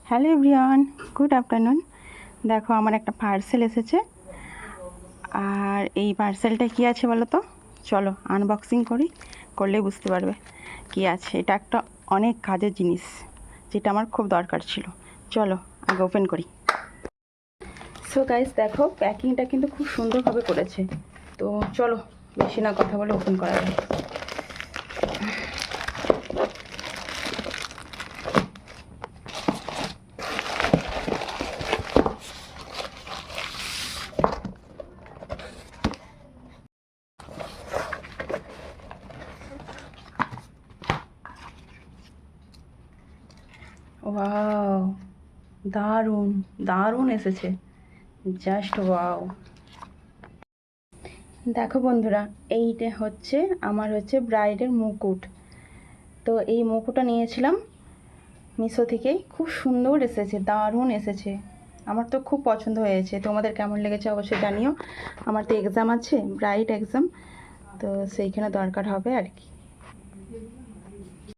Hello everyone, good afternoon. দেখো আমার একটা পার্সেল এসেছে। আর এই পার্সেলটা কি আছে বলো তো? চলো আনবক্সিং করি, করলেই বুঝতে পারবে কি আছে। এটা একটা অনেক কাজের জিনিস, যেটা আমার খুব দরকার ছিল। চলো আগে ওপেন করি। সো গাইস, দেখো প্যাকিংটা কিন্তু খুব সুন্দরভাবে করেছে। তো চলো বেশি না কথা বলে ওপেন করা যায়। ওয়াও, দারুণ দারুণ এসেছে, জাস্ট ওয়াও। দেখো বন্ধুরা, এইটা হচ্ছে আমার ব্রাইডের মুকুট। তো এই মুকুটটা নিয়েছিলাম মিশো থেকে, খুব সুন্দর এসেছে, দারুণ এসেছে। আমার তো খুব পছন্দ হয়েছে। তোমাদের কেমন লেগেছে অবশ্যই জানিও। আমার তো এক্সাম আছে, ব্রাইড এক্সাম, তো সেইখানে দরকার হবে আর কি।